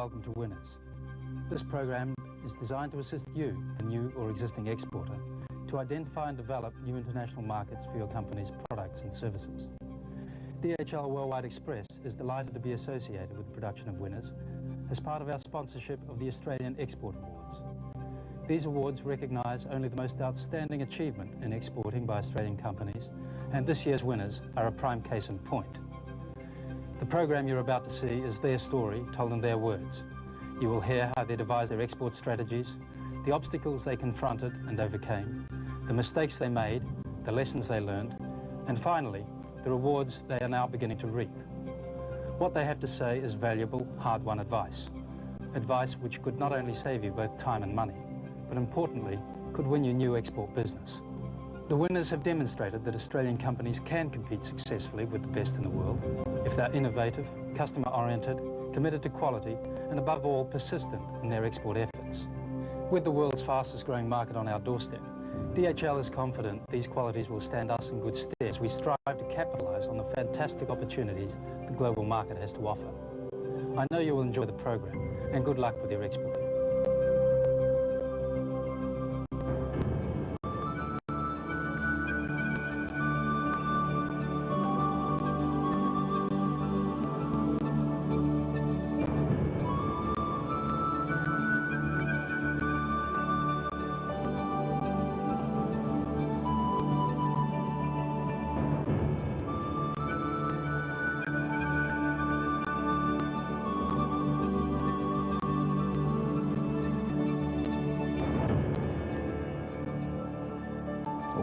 welcome to Winners. This program is designed to assist you, a new or existing exporter, to identify and develop new international markets for your company's products and services. DHL Worldwide Express is delighted to be associated with the production of Winners as part of our sponsorship of the Australian Export Awards. These awards recognise only the most outstanding achievement in exporting by Australian companies, and this year's winners are a prime case in point. The program you're about to see is their story told in their words. You will hear how they devised their export strategies, the obstacles they confronted and overcame, the mistakes they made, the lessons they learned, and finally, the rewards they are now beginning to reap. What they have to say is valuable, hard-won advice. Advice which could not only save you both time and money, but importantly, could win you new export business. The winners have demonstrated that Australian companies can compete successfully with the best in the world if they're innovative, customer-oriented, committed to quality, and above all, persistent in their export efforts. With the world's fastest-growing market on our doorstep, DHL is confident these qualities will stand us in good stead as we strive to capitalise on the fantastic opportunities the global market has to offer. I know you will enjoy the program, and good luck with your exporting.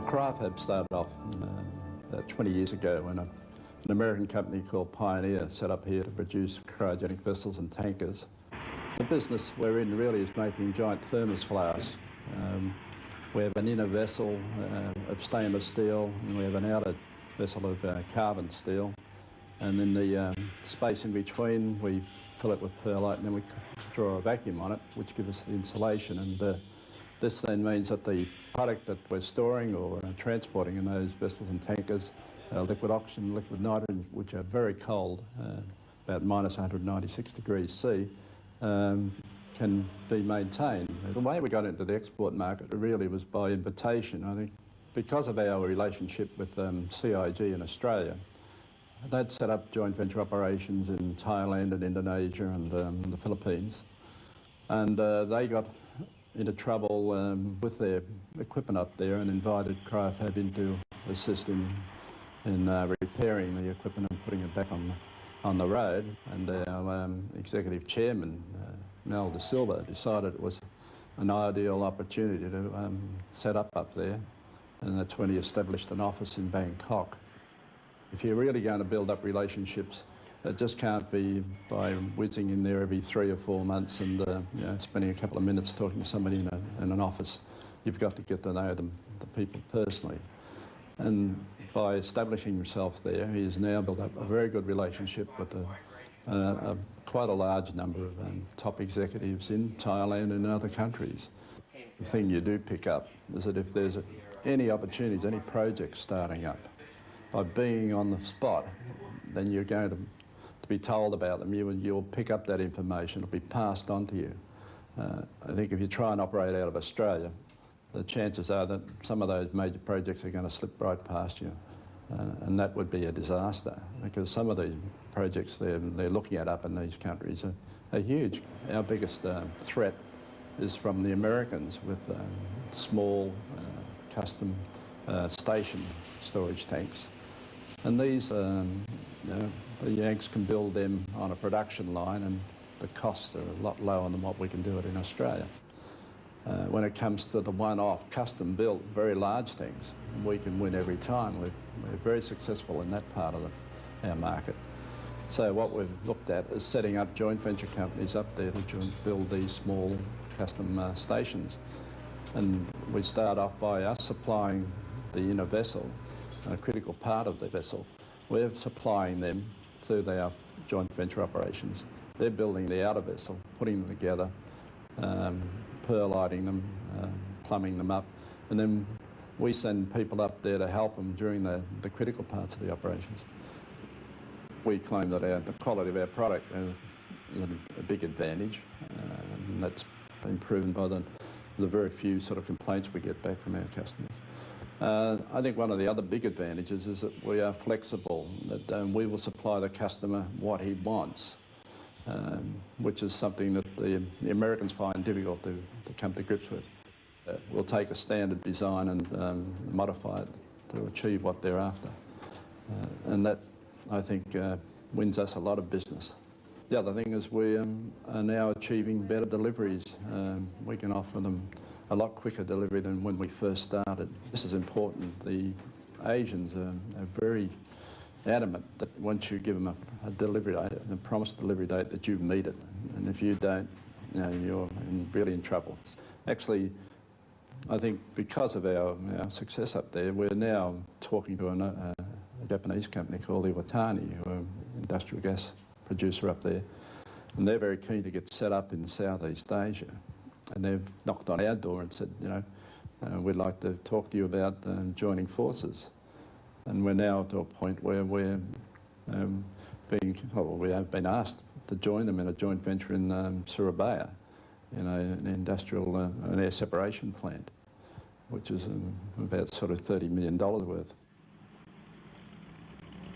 CRAFAB started off about 20 years ago when an American company called Pioneer set up here to produce cryogenic vessels and tankers. The business we're in really is making giant thermos flasks. We have an inner vessel of stainless steel, and we have an outer vessel of carbon steel. And in the space in between, we fill it with perlite, and then we draw a vacuum on it, which gives us the insulation. And this then means that the product that we're storing or transporting in those vessels and tankers, liquid oxygen, liquid nitrogen, which are very cold, about minus 196 degrees C, can be maintained. The way we got into the export market really was by invitation. I think because of our relationship with CIG in Australia, they'd set up joint venture operations in Thailand and Indonesia and the Philippines, and they got into trouble with their equipment up there and invited CRAFAB in to assist in repairing the equipment and putting it back on the road. And our executive chairman, Mel De Silva, decided it was an ideal opportunity to set up there, and that's when he established an office in Bangkok. If you're really going to build up relationships, it just can't be by whizzing in there every 3 or 4 months and spending a couple of minutes talking to somebody in an office. You've got to get to know them, the people personally. And by establishing himself there, he has now built up a very good relationship with quite a large number of top executives in Thailand and other countries. The thing you do pick up is that if there's any opportunities, any projects starting up, by being on the spot, then you're going to be told about them. You'll pick up that information. It'll be passed on to you. I think if you try and operate out of Australia, the chances are that some of those major projects are going to slip right past you, and that would be a disaster, because some of the projects they're looking at up in these countries are huge. Our biggest threat is from the Americans with small custom station storage tanks. And these, the Yanks can build them on a production line, and the costs are a lot lower than what we can do it in Australia. When it comes to the one-off, custom-built, very large things, we can win every time. We're very successful in that part of our market. So what we've looked at is setting up joint venture companies up there to build these small custom stations. And we start off by us supplying the inner vessel, a critical part of the vessel. We're supplying them through their joint venture operations. They're building the outer vessel, putting them together, perlighting them, plumbing them up, and then we send people up there to help them during the critical parts of the operations. We claim that the quality of our product is a big advantage, and that's been proven by the very few sort of complaints we get back from our customers. I think one of the other big advantages is that we are flexible, that we will supply the customer what he wants, which is something that the Americans find difficult to come to grips with. We'll take a standard design and modify it to achieve what they're after. And that, I think, wins us a lot of business. The other thing is we are now achieving better deliveries. We can offer them a lot quicker delivery than when we first started. This is important. The Asians are very adamant that once you give them a delivery date, a promised delivery date, that you meet it. And if you don't, you're really in trouble. Actually, I think because of our success up there, we're now talking to a Japanese company called Iwatani, who are an industrial gas producer up there, and they're very keen to get set up in Southeast Asia. And they've knocked on our door and said, we'd like to talk to you about joining forces. And we're now to a point where we're we have been asked to join them in a joint venture in Surabaya, an industrial an air separation plant, which is about sort of $30 million worth.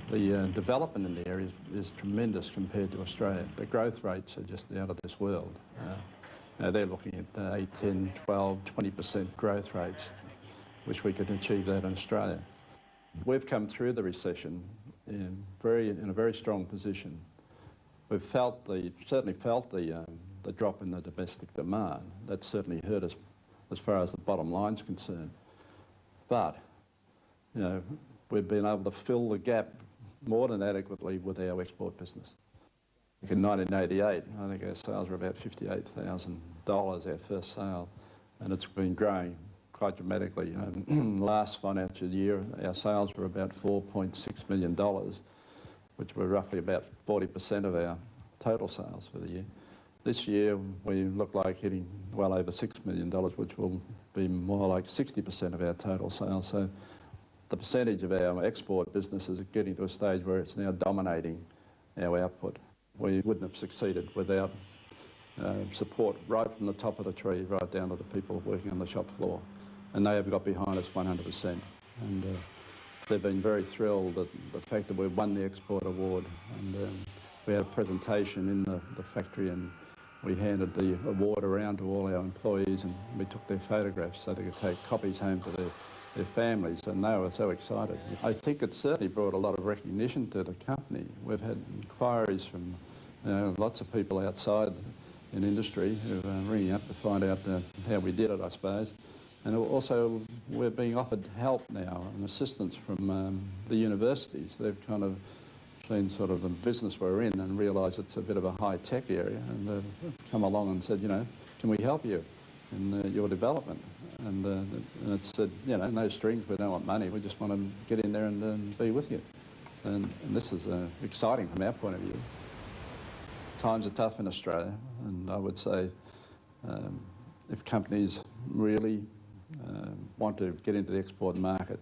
The development in the area is tremendous compared to Australia. The growth rates are just out of this world. They're looking at 8, 10, 12, 20% growth rates, which we could achieve that in Australia. We've come through the recession in a very strong position. We've certainly felt the drop in the domestic demand. That certainly hurt us as far as the bottom line's concerned. But, we've been able to fill the gap more than adequately with our export business. In 1988, I think our sales were about $58,000, our first sale, and it's been growing quite dramatically. Last financial year, our sales were about $4.6 million, which were roughly about 40% of our total sales for the year. This year, we look like hitting well over $6 million, which will be more like 60% of our total sales. So the percentage of our export business is getting to a stage where it's now dominating our output. We wouldn't have succeeded without support right from the top of the tree right down to the people working on the shop floor. And they have got behind us 100%. And they've been very thrilled at the fact that we've won the export award. And we had a presentation in the factory, and we handed the award around to all our employees, and we took their photographs so they could take copies home to their families, and they were so excited. I think it certainly brought a lot of recognition to the company. We've had inquiries from lots of people outside in industry who are ringing up to find out how we did it, I suppose. And also, we're being offered help now and assistance from the universities. They've kind of seen sort of the business we're in and realised it's a bit of a high-tech area, and they've come along and said, can we help you in your development? And it said, no strings, we don't want money, we just want to get in there and be with you. And this is exciting from our point of view. Times are tough in Australia, and I would say if companies really want to get into the export market,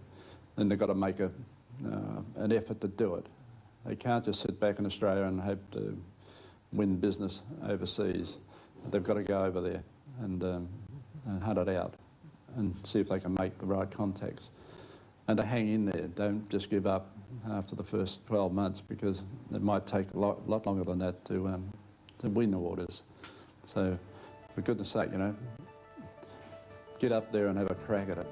then they've got to make an effort to do it. They can't just sit back in Australia and hope to win business overseas. They've got to go over there and hunt it out and see if they can make the right contacts. And to hang in there, don't just give up after the first 12 months, because it might take a lot longer than that to win orders. So, for goodness sake, get up there and have a crack at it.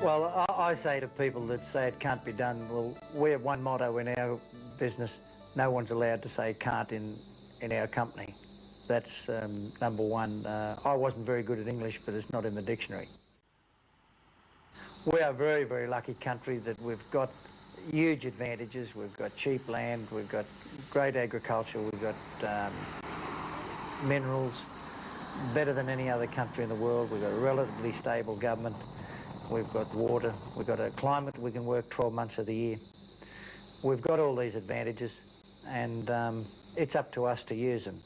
Well, I say to people that say it can't be done, well, we have one motto in our business: no one's allowed to say can't in our company. That's number one. I wasn't very good at English, but it's not in the dictionary. We are a very, very lucky country that we've got huge advantages. We've got cheap land, we've got great agriculture, we've got minerals, better than any other country in the world. We've got a relatively stable government. We've got water, we've got a climate we can work 12 months of the year. We've got all these advantages, and it's up to us to use them.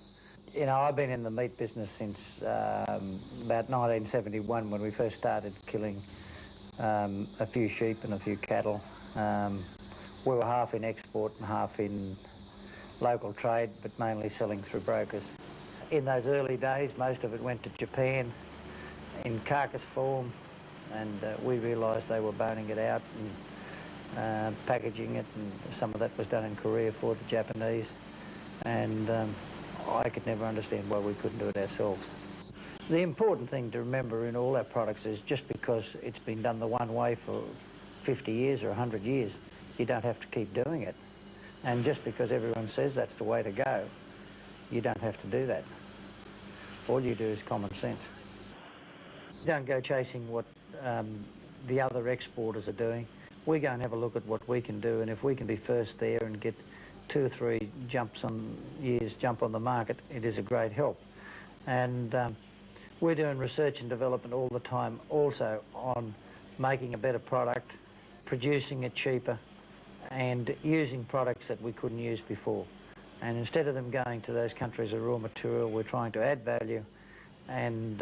You know, I've been in the meat business since about 1971 when we first started killing a few sheep and a few cattle. We were half in export and half in local trade, but mainly selling through brokers. In those early days, most of it went to Japan in carcass form, and we realised they were boning it out and packaging it, and some of that was done in Korea for the Japanese, and I could never understand why we couldn't do it ourselves. The important thing to remember in all our products is just because it's been done the one way for 50 years or 100 years, you don't have to keep doing it. And just because everyone says that's the way to go, you don't have to do that. All you do is common sense. You don't go chasing what the other exporters are doing. We go and have a look at what we can do, and if we can be first there and get 2 or 3 jump on the market, it is a great help. And we're doing research and development all the time also on making a better product, producing it cheaper, and using products that we couldn't use before. And instead of them going to those countries as raw material, we're trying to add value and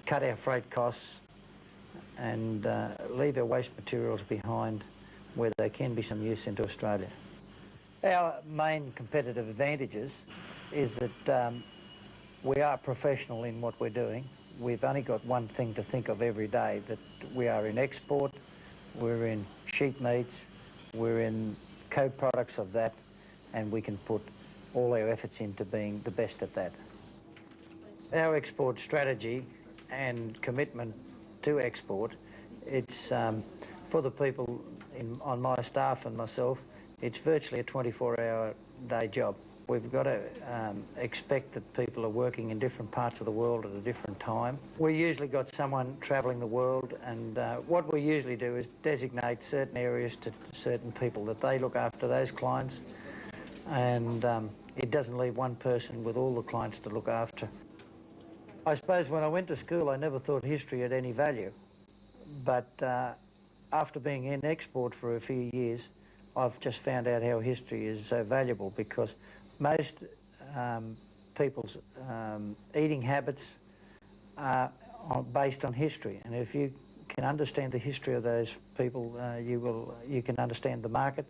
cut our freight costs and leave our waste materials behind where they can be some use into Australia. Our main competitive advantages is that we are professional in what we're doing. We've only got one thing to think of every day, that we are in export, we're in sheep meats, we're in co-products of that, and we can put all our efforts into being the best at that. Our export strategy and commitment to export, it's for the people on my staff and myself, it's virtually a 24-hour-day job. We've got to expect that people are working in different parts of the world at a different time. We usually got someone travelling the world, and what we usually do is designate certain areas to certain people that they look after those clients, and it doesn't leave one person with all the clients to look after. I suppose when I went to school I never thought history had any value, but after being in export for a few years, I've just found out how history is so valuable, because most people's eating habits are based on history, and if you can understand the history of those people, you can understand the market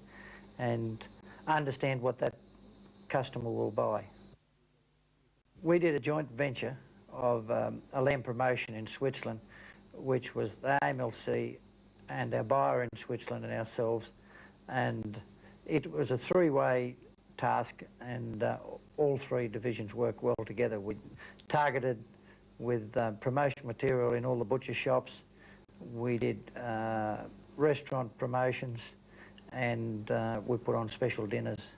and understand what that customer will buy. We did a joint venture of a lamb promotion in Switzerland, which was the AMLC and our buyer in Switzerland and ourselves, and it was a 3-way task, and all 3 divisions worked well together. We targeted with promotion material in all the butcher shops. We did restaurant promotions, and we put on special dinners.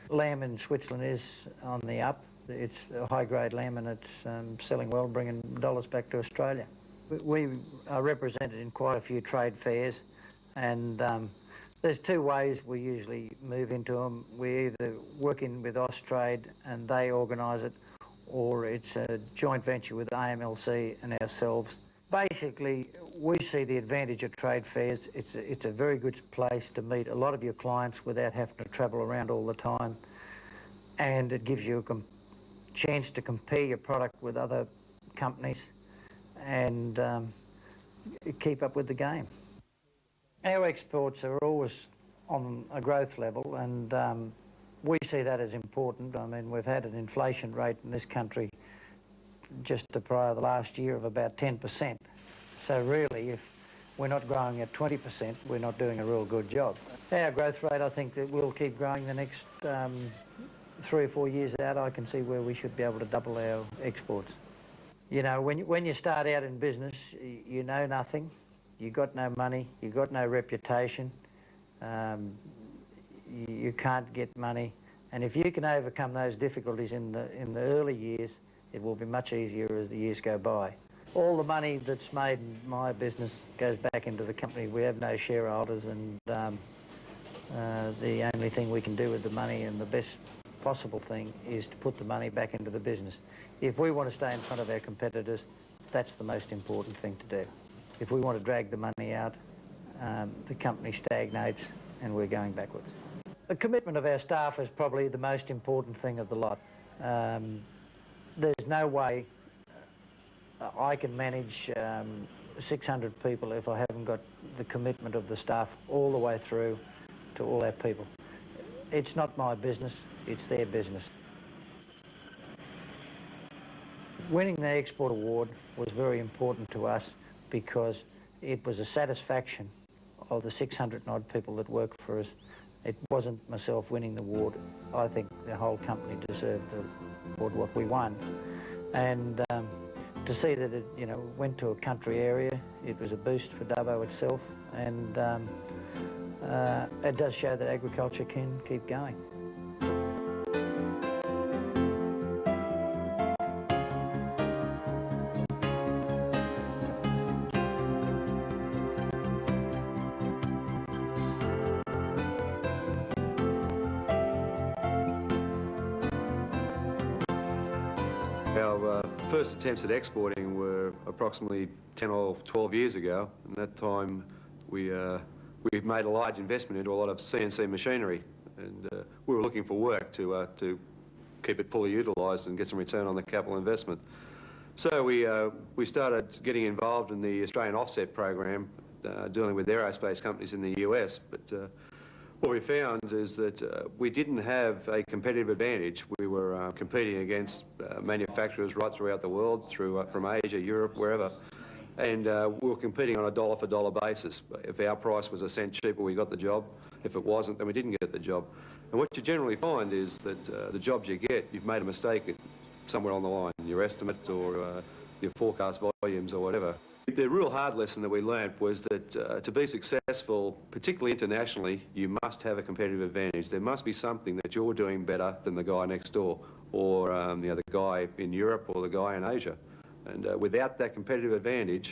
Lamb in Switzerland is on the up. It's a high-grade lamb, and it's selling well, bringing dollars back to Australia. We are represented in quite a few trade fairs, and there's 2 ways we usually move into them. We either work in with Austrade and they organise it, or it's a joint venture with AMLC and ourselves. Basically, we see the advantage of trade fairs. It's a very good place to meet a lot of your clients without having to travel around all the time, and it gives you a chance to compare your product with other companies and keep up with the game. Our exports are always on a growth level, and we see that as important. I mean, we've had an inflation rate in this country just prior to the last year of about 10%. So really, if we're not growing at 20%, we're not doing a real good job. Our growth rate, I think that will keep growing the next 3 or 4 years out. I can see where we should be able to double our exports. You know, when you start out in business, you know nothing. You got no money, you got no reputation, you can't get money, and if you can overcome those difficulties in the early years, it will be much easier as the years go by. All the money that's made in my business goes back into the company. We have no shareholders, and the only thing we can do with the money, and the best possible thing, is to put the money back into the business. If we want to stay in front of our competitors, that's the most important thing to do. If we want to drag the money out, the company stagnates and we're going backwards. The commitment of our staff is probably the most important thing of the lot. There's no way I can manage 600 people if I haven't got the commitment of the staff all the way through to all our people. It's not my business, it's their business. Winning the Export Award was very important to us because it was a satisfaction of the 600 and odd people that work for us. It wasn't myself winning the award. I think the whole company deserved the award, what we won. And to see that it, you know, went to a country area, it was a boost for Dubbo itself, and it does show that agriculture can keep going. Our first attempts at exporting were approximately 10 or 12 years ago. And at that time, we made a large investment into a lot of CNC machinery, and we were looking for work to keep it fully utilised and get some return on the capital investment. So we started getting involved in the Australian offset program, dealing with aerospace companies in the US. But what we found is that we didn't have a competitive advantage. We were competing against manufacturers right throughout the world, from Asia, Europe, wherever. And we were competing on a dollar-for-dollar basis. If our price was a cent cheaper, we got the job. If it wasn't, then we didn't get the job. And what you generally find is that the jobs you get, you've made a mistake somewhere on the line, your estimate or your forecast volumes or whatever. The real hard lesson that we learnt was that to be successful, particularly internationally, you must have a competitive advantage. There must be something that you're doing better than the guy next door, or you know, the guy in Europe or the guy in Asia. And without that competitive advantage,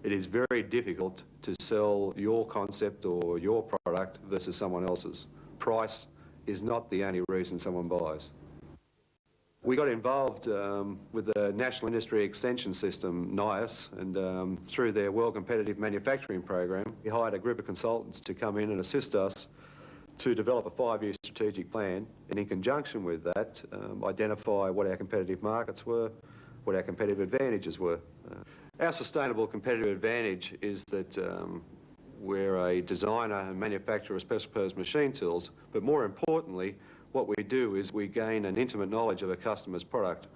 it is very difficult to sell your concept or your product versus someone else's. Price is not the only reason someone buys. We got involved with the National Industry Extension System, NIAS, and through their World Competitive Manufacturing Program, we hired a group of consultants to come in and assist us to develop a 5-year strategic plan, and in conjunction with that, identify what our competitive markets were, what our competitive advantages were. Our sustainable competitive advantage is that we're a designer and manufacturer of special purpose machine tools, but more importantly, what we do is we gain an intimate knowledge of a customer's product.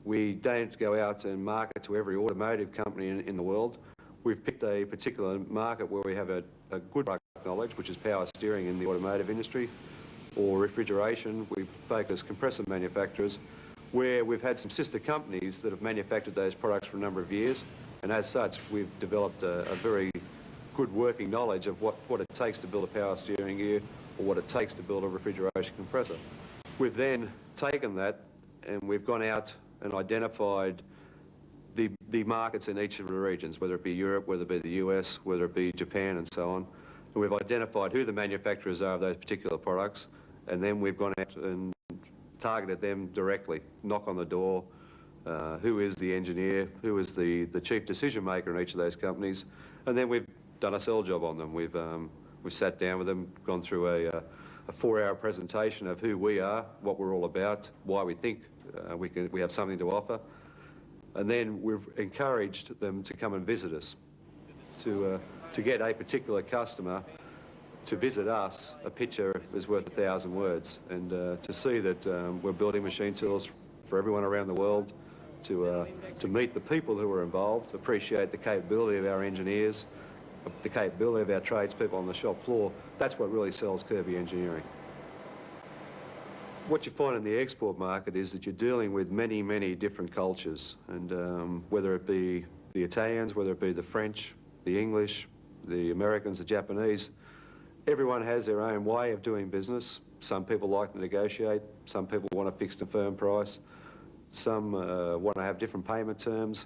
We don't go out and market to every automotive company in the world. We've picked a particular market where we have a good product knowledge, which is power steering in the automotive industry, or refrigeration. We focus compressor manufacturers, where we've had some sister companies that have manufactured those products for a number of years, and as such, we've developed a very good working knowledge of what it takes to build a power steering gear, or what it takes to build a refrigeration compressor. We've then taken that and we've gone out and identified the markets in each of the regions, whether it be Europe, whether it be the US, whether it be Japan and so on. And we've identified who the manufacturers are of those particular products, and then we've gone out and targeted them directly, knock on the door, who is the engineer, who is the chief decision maker in each of those companies, and then we've done a sell job on them. We've sat down with them, gone through a 4-hour presentation of who we are, what we're all about, why we think we have something to offer, and then we've encouraged them to come and visit us, to get a particular customer to visit us. A picture is worth 1,000 words, and to see that we're building machine tools for everyone around the world, to meet the people who are involved, appreciate the capability of our engineers, the capability of our tradespeople on the shop floor. That's what really sells Kirby Engineering. What you find in the export market is that you're dealing with many, many different cultures, and whether it be the Italians, whether it be the French, the English, the Americans, the Japanese, everyone has their own way of doing business. Some people like to negotiate, some people want a fixed and firm price, some want to have different payment terms.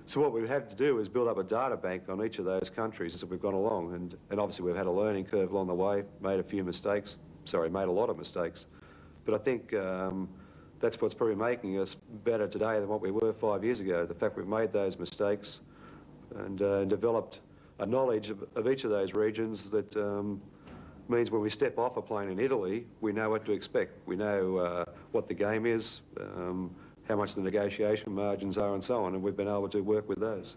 So what we've had to do is build up a data bank on each of those countries as we've gone along, and obviously we've had a learning curve along the way, made a lot of mistakes. But I think that's what's probably making us better today than what we were 5 years ago, the fact we've made those mistakes and developed a knowledge of each of those regions that means when we step off a plane in Italy, we know what to expect. We know what the game is, how much the negotiation margins are and so on, and we've been able to work with those.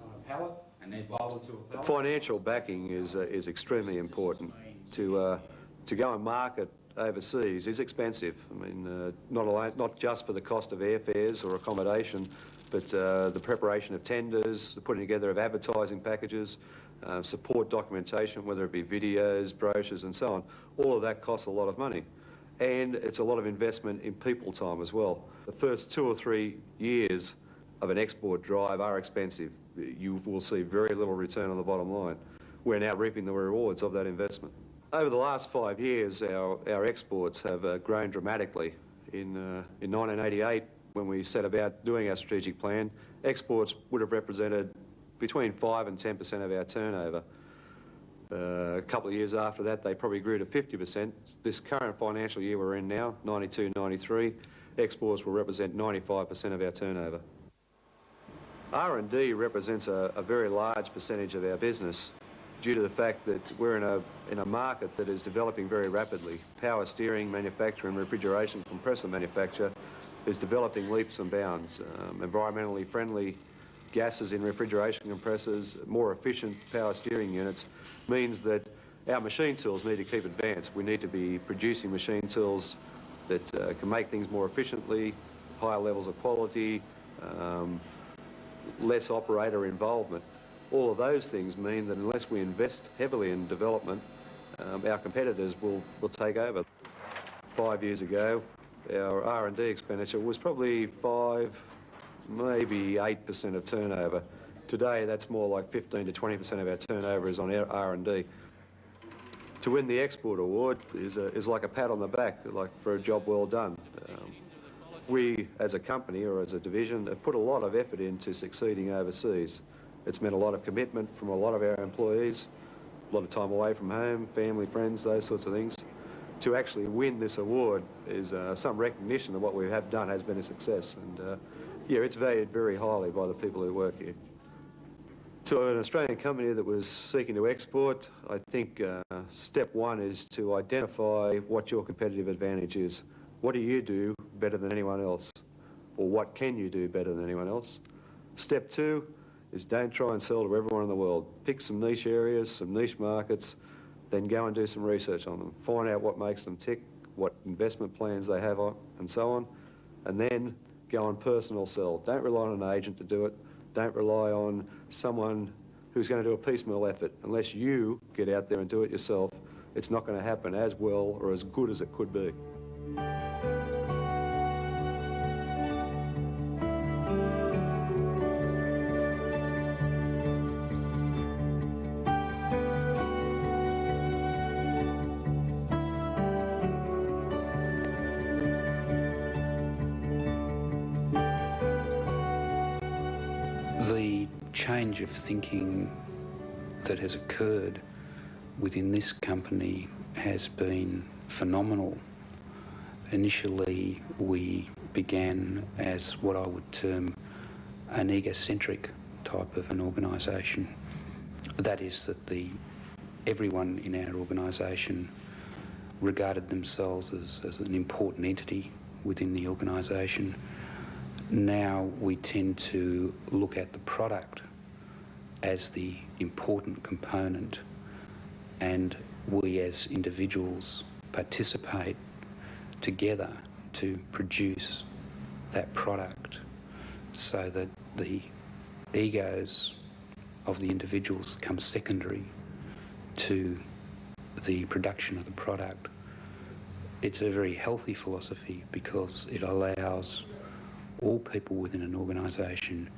Financial backing is extremely important. To go and market overseas is expensive. I mean, not just for the cost of airfares or accommodation, but the preparation of tenders, the putting together of advertising packages, support documentation, whether it be videos, brochures and so on. All of that costs a lot of money. And it's a lot of investment in people time as well. The first 2 or 3 years of an export drive are expensive. You will see very little return on the bottom line. We're now reaping the rewards of that investment. Over the last 5 years, our exports have grown dramatically. In 1988, when we set about doing our strategic plan, exports would have represented between 5 and 10% of our turnover. A couple of years after that, they probably grew to 50%. This current financial year we're in now, 92-93, exports will represent 95% of our turnover. R&D represents a very large percentage of our business due to the fact that we're in a market that is developing very rapidly. Power steering manufacture and refrigeration compressor manufacture is developing leaps and bounds. Environmentally friendly gases in refrigeration compressors, more efficient power steering units, means that our machine tools need to keep advanced. We need to be producing machine tools that can make things more efficiently, higher levels of quality, less operator involvement. All of those things mean that unless we invest heavily in development, our competitors will take over. 5 years ago, our R&D expenditure was probably 5, maybe 8% of turnover. Today, that's more like 15 to 20% of our turnover is on R&D. To win the export award is like a pat on the back, like for a job well done. We, as a company or as a division, have put a lot of effort into succeeding overseas. It's meant a lot of commitment from a lot of our employees, a lot of time away from home, family, friends, those sorts of things. To actually win this award is some recognition that what we have done has been a success. And yeah, it's valued very highly by the people who work here. To an Australian company that was seeking to export, I think step one is to identify what your competitive advantage is. What do you do better than anyone else? Or what can you do better than anyone else? Step two is don't try and sell to everyone in the world. Pick some niche areas, some niche markets, then go and do some research on them. Find out what makes them tick, what investment plans they have on, and so on, and then go and personal sell. Don't rely on an agent to do it. Don't rely on someone who's going to do a piecemeal effort. Unless you get out there and do it yourself, it's not going to happen as well or as good as it could be. The change of thinking that has occurred within this company has been phenomenal. Initially, we began as what I would term an egocentric type of an organisation. That is that everyone in our organisation regarded themselves as an important entity within the organisation. Now we tend to look at the product as the important component, and we as individuals participate together to produce that product, so that the egos of the individuals come secondary to the production of the product. It's a very healthy philosophy because it allows all people within an organisation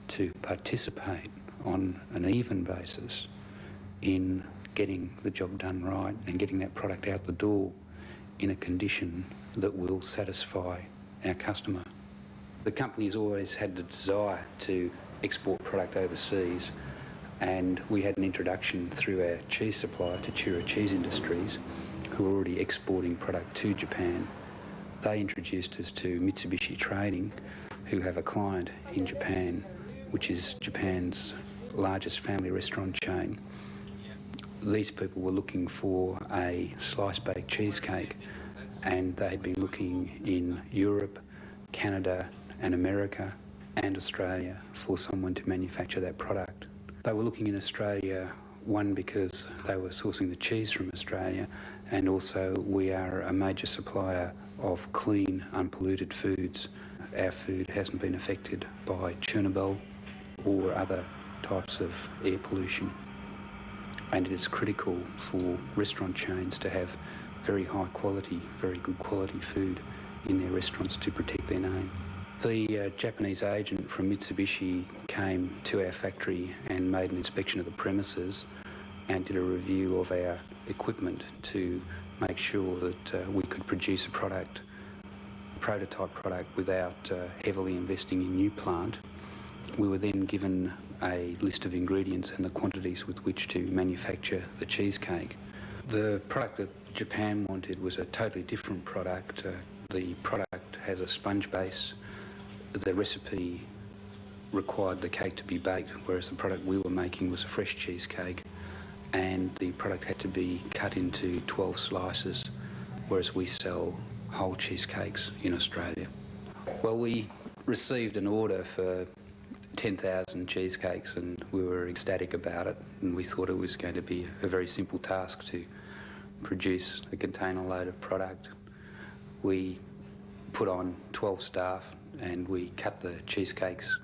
to participate on an even basis in getting the job done right and getting that product out the door in a condition that will satisfy our customer. The company has always had the desire to export product overseas, and we had an introduction through our cheese supplier, Tatura Cheese Industries, who were already exporting product to Japan. They introduced us to Mitsubishi Trading, who have a client in Japan, which is Japan's largest family restaurant chain. these people were looking for a slice-baked cheesecake, and they'd been looking in Europe, Canada and America and Australia for someone to manufacture that product. They were looking in Australia, one, because they were sourcing the cheese from Australia, and also we are a major supplier of clean, unpolluted foods. Our food hasn't been affected by Chernobyl or other types of air pollution. And it is critical for restaurant chains to have very high quality, very good quality food in their restaurants to protect their name. The Japanese agent from Mitsubishi came to our factory and made an inspection of the premises and did a review of our equipment to make sure that we could produce a prototype product without heavily investing in new plant. We were then given a list of ingredients and the quantities with which to manufacture the cheesecake. The product that Japan wanted was a totally different product. The product has a sponge base. The recipe required the cake to be baked, whereas the product we were making was a fresh cheesecake, and the product had to be cut into 12 slices, whereas we sell whole cheesecakes in Australia. Well, we received an order for 10,000 cheesecakes and we were ecstatic about it, and we thought it was going to be a very simple task to produce a container load of product. We put on 12 staff and we cut the cheesecakes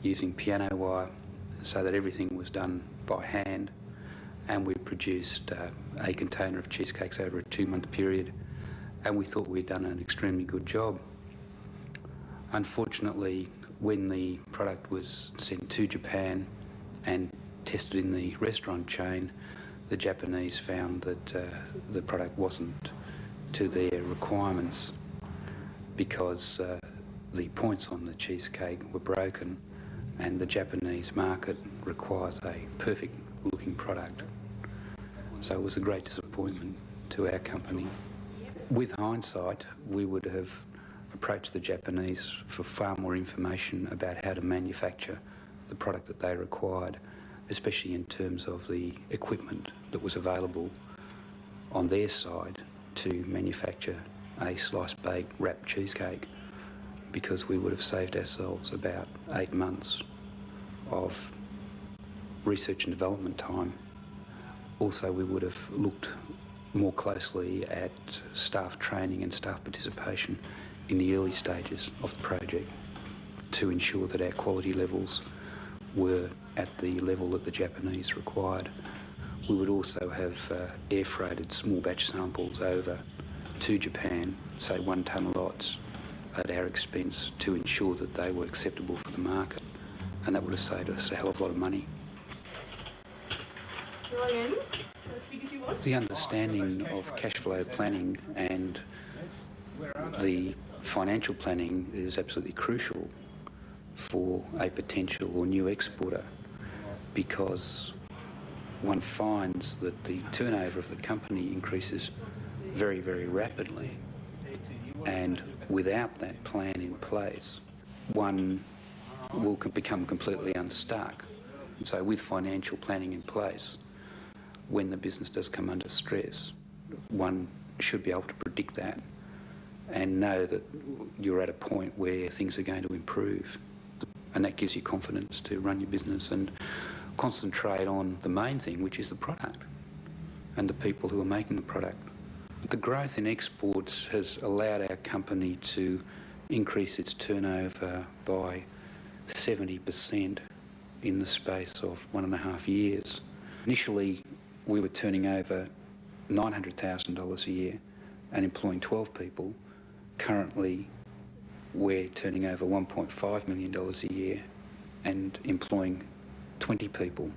using piano wire so that everything was done by hand, and we produced a container of cheesecakes over a 2-month period, and we thought we'd done an extremely good job. Unfortunately, when the product was sent to Japan and tested in the restaurant chain, the Japanese found that the product wasn't to their requirements because the points on the cheesecake were broken, and the Japanese market requires a perfect looking product. So it was a great disappointment to our company. With hindsight, we would have approached the Japanese for far more information about how to manufacture the product that they required, especially in terms of the equipment that was available on their side to manufacture a slice-baked wrapped cheesecake, because we would have saved ourselves about 8 months of research and development time. Also, we would have looked more closely at staff training and staff participation in the early stages of the project to ensure that our quality levels were at the level that the Japanese required. We would also have air freighted small batch samples over to Japan, say 1 tonne lots, at our expense to ensure that they were acceptable for the market, and that would have saved us a hell of a lot of money. The understanding of cash flow planning and the financial planning is absolutely crucial for a potential or new exporter, because one finds that the turnover of the company increases very, very rapidly, and without that plan in place, one will become completely unstuck. And so with financial planning in place, when the business does come under stress, one should be able to predict that and know that you're at a point where things are going to improve. And that gives you confidence to run your business and concentrate on the main thing, which is the product and the people who are making the product. The growth in exports has allowed our company to increase its turnover by 70% in the space of 1.5 years. Initially, we were turning over $900,000 a year and employing 12 people. Currently, we're turning over $1.5 million a year and employing 20 people.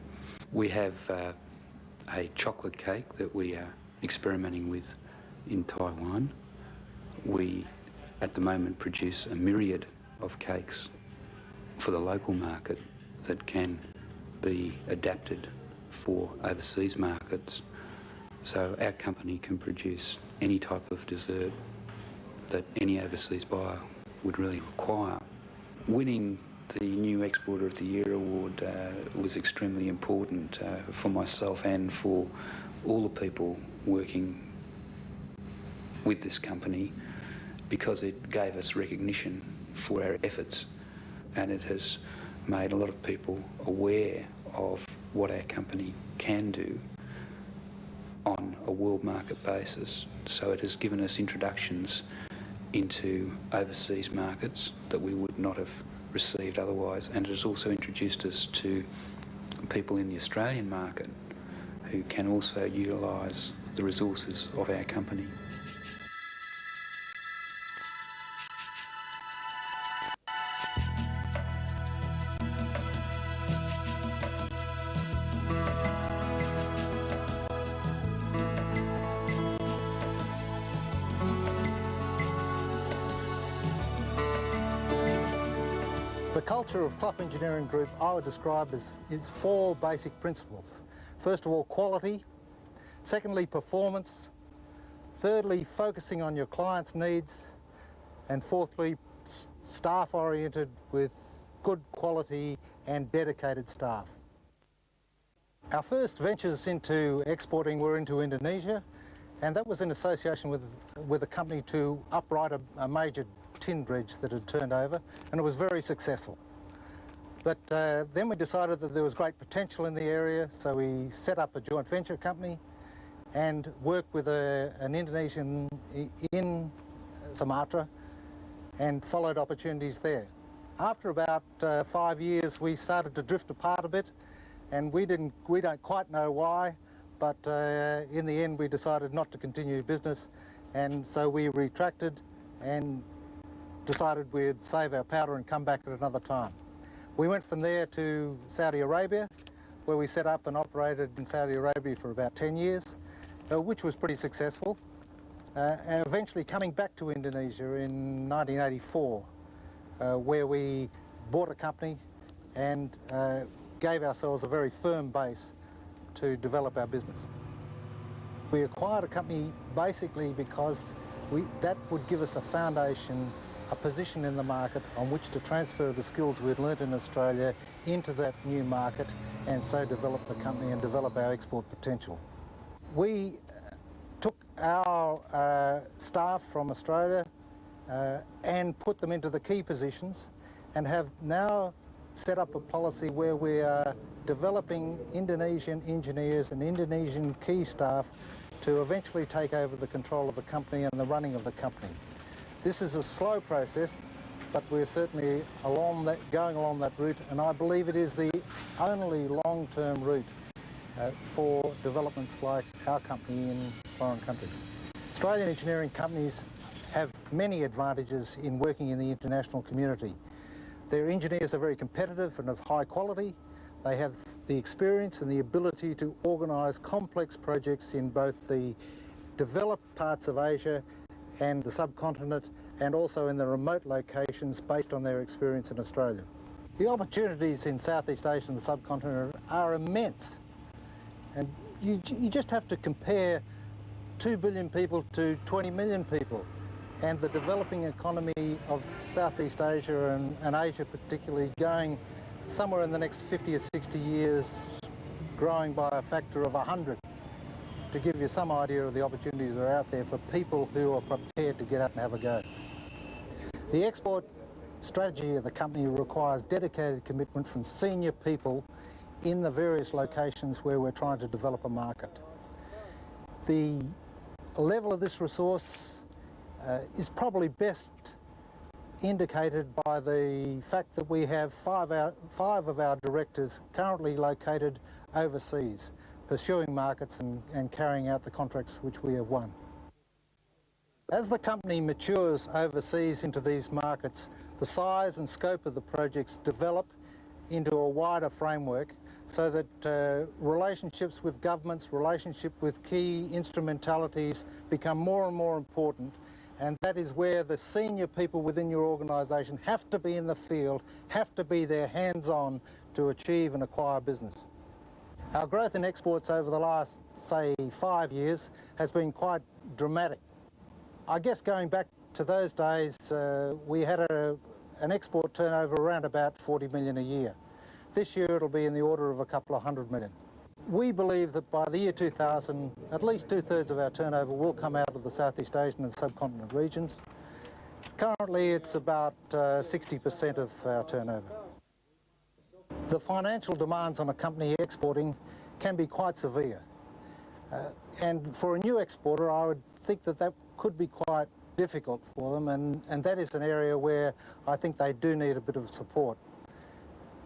We have a chocolate cake that we are experimenting with in Taiwan. We, at the moment, produce a myriad of cakes for the local market that can be adapted for overseas markets. So our company can produce any type of dessert that any overseas buyer would really require. Winning the new Exporter of the Year award was extremely important for myself and for all the people working with this company, because it gave us recognition for our efforts, and it has made a lot of people aware of what our company can do on a world market basis. So it has given us introductions into overseas markets that we would not have received otherwise, and it has also introduced us to people in the Australian market who can also utilise the resources of our company. The culture of Clough Engineering Group I would describe as four basic principles. First of all, quality. Secondly, performance. Thirdly, focusing on your client's needs. And fourthly, staff-oriented with good quality and dedicated staff. Our first ventures into exporting were into Indonesia, and that was in association with a company to upright a major tin dredge that had turned over, and it was very successful. But then we decided that there was great potential in the area, so we set up a joint venture company and worked with an Indonesian in Sumatra and followed opportunities there. After about 5 years, we started to drift apart a bit, and we don't quite know why, but in the end we decided not to continue business, and so we retracted and decided we'd save our powder and come back at another time. We went from there to Saudi Arabia, where we set up and operated in Saudi Arabia for about 10 years, which was pretty successful. And eventually coming back to Indonesia in 1984, where we bought a company and gave ourselves a very firm base to develop our business. We acquired a company basically because that would give us a foundation, a position in the market on which to transfer the skills we'd learnt in Australia into that new market, and so develop the company and develop our export potential. We took our staff from Australia and put them into the key positions, and have now set up a policy where we are developing Indonesian engineers and Indonesian key staff to eventually take over the control of the company and the running of the company. This is a slow process, but we're certainly going along that route, and I believe it is the only long-term route for developments like our company in foreign countries. Australian engineering companies have many advantages in working in the international community. Their engineers are very competitive and of high quality. They have the experience and the ability to organise complex projects in both the developed parts of Asia and the subcontinent, and also in the remote locations based on their experience in Australia. The opportunities in Southeast Asia and the subcontinent are immense, and you just have to compare 2 billion people to 20 million people, and the developing economy of Southeast Asia and Asia particularly going somewhere in the next 50 or 60 years, growing by a factor of 100. To give you some idea of the opportunities that are out there for people who are prepared to get out and have a go. The export strategy of the company requires dedicated commitment from senior people in the various locations where we're trying to develop a market. The level of this resource is probably best indicated by the fact that we have five of our directors currently located overseas, pursuing markets and carrying out the contracts which we have won. As the company matures overseas into these markets, the size and scope of the projects develop into a wider framework, so that relationships with governments, relationship with key instrumentalities become more and more important, and that is where the senior people within your organisation have to be in the field, have to be there hands-on to achieve and acquire business. Our growth in exports over the last, say, 5 years has been quite dramatic. I guess going back to those days, we had an export turnover around about 40 million a year. This year it'll be in the order of a couple of $100 million. We believe that by the year 2000, at least 2/3 of our turnover will come out of the Southeast Asian and subcontinent regions. Currently it's about 60% of our turnover. The financial demands on a company exporting can be quite severe. And for a new exporter, I would think that that could be quite difficult for them, and that is an area where I think they do need a bit of support.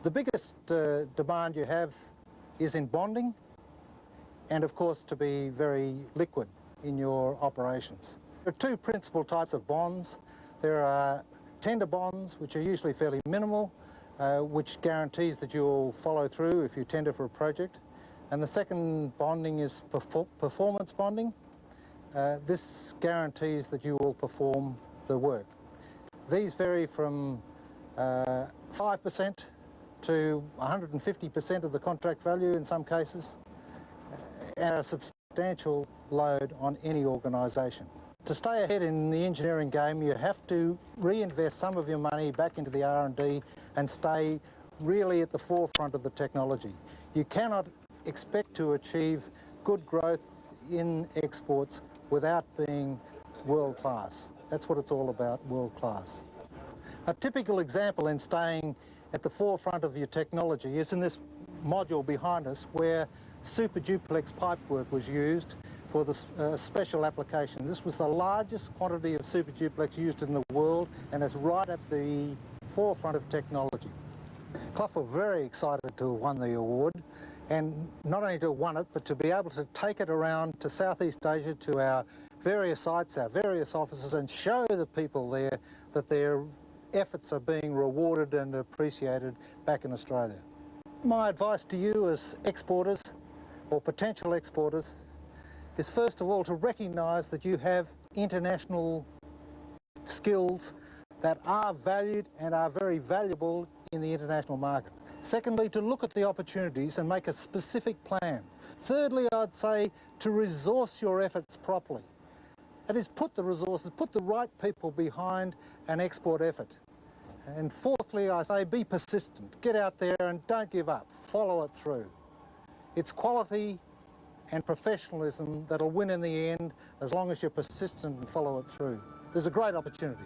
The biggest demand you have is in bonding, and of course to be very liquid in your operations. There are two principal types of bonds. There are tender bonds, which are usually fairly minimal, which guarantees that you'll follow through if you tender for a project. And the second bonding is performance bonding. This guarantees that you will perform the work. These vary from 5% to 150% of the contract value in some cases, and a substantial load on any organisation. To stay ahead in the engineering game, you have to reinvest some of your money back into the R&D and stay really at the forefront of the technology. You cannot expect to achieve good growth in exports without being world-class. That's what it's all about, world-class. A typical example in staying at the forefront of your technology is in this module behind us, where super duplex pipework was used for the special application. This was the largest quantity of super duplex used in the world, and it's right at the forefront of technology. Clough were very excited to have won the award, and not only to have won it, but to be able to take it around to Southeast Asia, to our various sites, our various offices, and show the people there that their efforts are being rewarded and appreciated back in Australia. My advice to you as exporters, or potential exporters, is first of all to recognise that you have international skills that are valued and are very valuable in the international market. Secondly, to look at the opportunities and make a specific plan. Thirdly, I'd say to resource your efforts properly. That is, put the resources, put the right people behind an export effort. And fourthly, I say be persistent. Get out there and don't give up. Follow it through. It's quality and professionalism that'll win in the end, as long as you're persistent and follow it through. There's a great opportunity.